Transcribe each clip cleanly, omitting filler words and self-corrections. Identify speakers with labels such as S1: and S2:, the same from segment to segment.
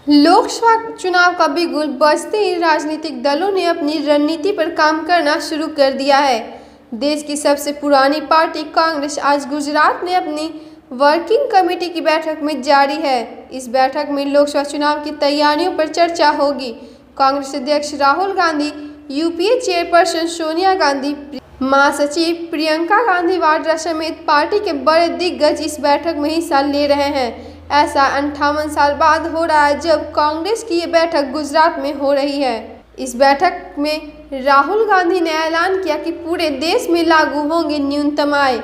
S1: लोकसभा चुनाव का बिगुल बजते ही राजनीतिक दलों ने अपनी रणनीति पर काम करना शुरू कर दिया है। देश की सबसे पुरानी पार्टी कांग्रेस आज गुजरात में अपनी वर्किंग कमेटी की बैठक में जारी है। इस बैठक में लोकसभा चुनाव की तैयारियों पर चर्चा होगी। कांग्रेस अध्यक्ष राहुल गांधी, यूपीए चेयरपर्सन सोनिया गांधी, महासचिव प्रियंका गांधी वाड्रा समेत पार्टी के बड़े दिग्गज इस बैठक में हिस्सा ले रहे हैं। ऐसा 58 साल बाद हो रहा है जब कांग्रेस की ये बैठक गुजरात में हो रही है। इस बैठक में राहुल गांधी ने ऐलान किया कि पूरे देश में लागू होंगे न्यूनतम आय।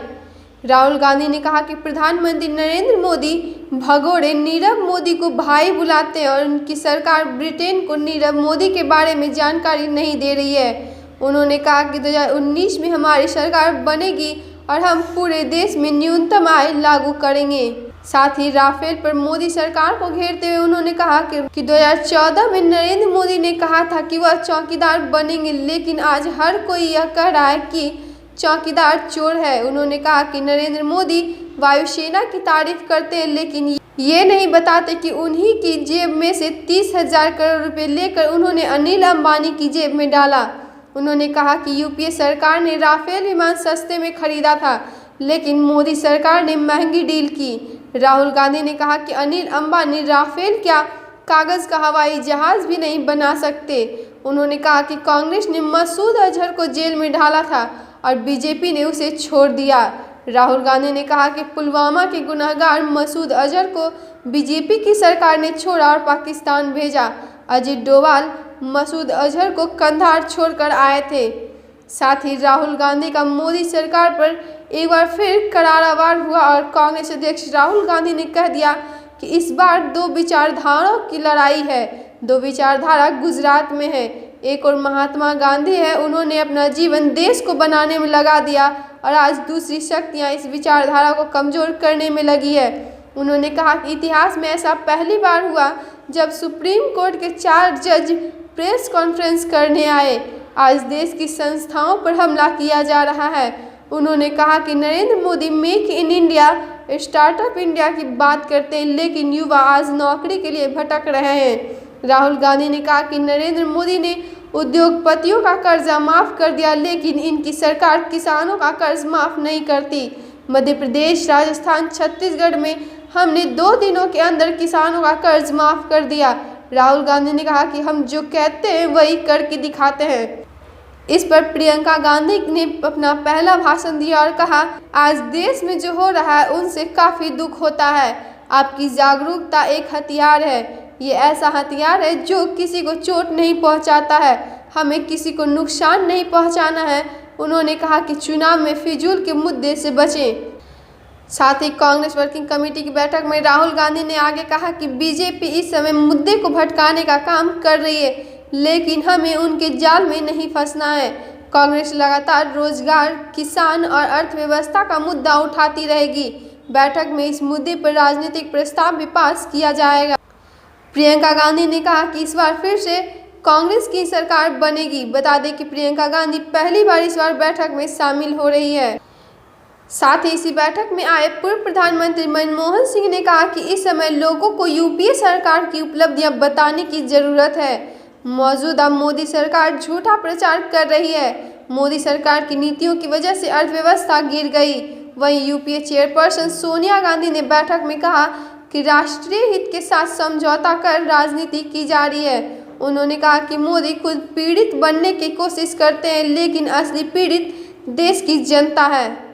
S1: राहुल गांधी ने कहा कि प्रधानमंत्री नरेंद्र मोदी भगोड़े नीरव मोदी को भाई बुलाते हैं और उनकी सरकार ब्रिटेन को नीरव मोदी के बारे में जानकारी नहीं दे रही है। उन्होंने कहा कि 2019 में हमारी सरकार बनेगी और हम पूरे देश में न्यूनतम आय लागू करेंगे। साथ ही राफेल पर मोदी सरकार को घेरते हुए उन्होंने कहा कि 2014 में नरेंद्र मोदी ने कहा था कि वह चौकीदार बनेंगे, लेकिन आज हर कोई यह कह रहा है कि चौकीदार चोर है। उन्होंने कहा कि नरेंद्र मोदी वायुसेना की तारीफ करते हैं, लेकिन ये नहीं बताते कि उन्हीं की जेब में से 30,000 करोड़ रुपए लेकर उन्होंने अनिल अंबानी की जेब में डाला। उन्होंने कहा कि यूपीए सरकार ने राफेल विमान सस्ते में खरीदा था, लेकिन मोदी सरकार ने महंगी डील की। राहुल गांधी ने कहा कि अनिल अंबानी राफेल क्या कागज का हवाई जहाज भी नहीं बना सकते। उन्होंने कहा कि कांग्रेस ने मसूद अजहर को जेल में डाला था और बीजेपी ने उसे छोड़ दिया। राहुल गांधी ने कहा कि पुलवामा के गुनहगार मसूद अजहर को बीजेपी की सरकार ने छोड़ा और पाकिस्तान भेजा। अजीत डोभाल मसूद अजहर को कंधार छोड़कर आए थे। साथ ही राहुल गांधी का मोदी सरकार पर एक बार फिर करारा वार हुआ और कांग्रेस अध्यक्ष राहुल गांधी ने कह दिया कि इस बार दो विचारधाराओं की लड़ाई है। दो विचारधारा गुजरात में है। एक और महात्मा गांधी है, उन्होंने अपना जीवन देश को बनाने में लगा दिया और आज दूसरी शक्तियां इस विचारधारा को कमजोर करने में लगी है। उन्होंने कहा कि इतिहास में ऐसा पहली बार हुआ जब सुप्रीम कोर्ट के 4 जज प्रेस कॉन्फ्रेंस करने आए। आज देश की संस्थाओं पर हमला किया जा रहा है। उन्होंने कहा कि Narendra Modi make in India, startup India की बात करते हैं, लेकिन युवा आज नौकरी के लिए भटक रहे हैं। राहुल गांधी ने कहा कि नरेंद्र मोदी ने उद्योगपतियों का कर्जा माफ कर दिया, लेकिन इनकी सरकार किसानों का कर्ज माफ नहीं करती। मध्य प्रदेश, राजस्थान, छत्तीसगढ़ में हमने 2 दिनों के अंदर किसानों का कर्ज माफ कर दिया। राहुल गांधी ने कहा कि हम जो कहते हैं वही करके दिखाते हैं। इस पर प्रियंका गांधी ने अपना पहला भाषण दिया और कहा, आज देश में जो हो रहा है उनसे काफ़ी दुख होता है। आपकी जागरूकता एक हथियार है। ये ऐसा हथियार है जो किसी को चोट नहीं पहुंचाता है। हमें किसी को नुकसान नहीं पहुंचाना है। उन्होंने कहा कि चुनाव में फिजूल के मुद्दे से बचें। साथ ही कांग्रेस वर्किंग कमेटी की बैठक में राहुल गांधी ने आगे कहा कि बीजेपी इस समय मुद्दे को भटकाने का काम कर रही है, लेकिन हमें उनके जाल में नहीं फंसना है। कांग्रेस लगातार रोजगार, किसान और अर्थव्यवस्था का मुद्दा उठाती रहेगी। बैठक में इस मुद्दे पर राजनीतिक प्रस्ताव भी पास किया जाएगा। प्रियंका गांधी ने कहा कि इस बार फिर से कांग्रेस की सरकार बनेगी। बता दें कि प्रियंका गांधी पहली बार इस बार बैठक में शामिल हो रही है। साथ ही इसी बैठक में आए पूर्व प्रधानमंत्री मनमोहन सिंह ने कहा कि इस समय लोगों को यूपीए सरकार की उपलब्धियां बताने की जरूरत है। मौजूदा मोदी सरकार झूठा प्रचार कर रही है। मोदी सरकार की नीतियों की वजह से अर्थव्यवस्था गिर गई। वहीं यूपीए चेयरपर्सन सोनिया गांधी ने बैठक में कहा कि राष्ट्रीय हित के साथ समझौता कर राजनीति की जा रही है। उन्होंने कहा कि मोदी खुद पीड़ित बनने की कोशिश करते हैं, लेकिन असली पीड़ित देश की जनता है।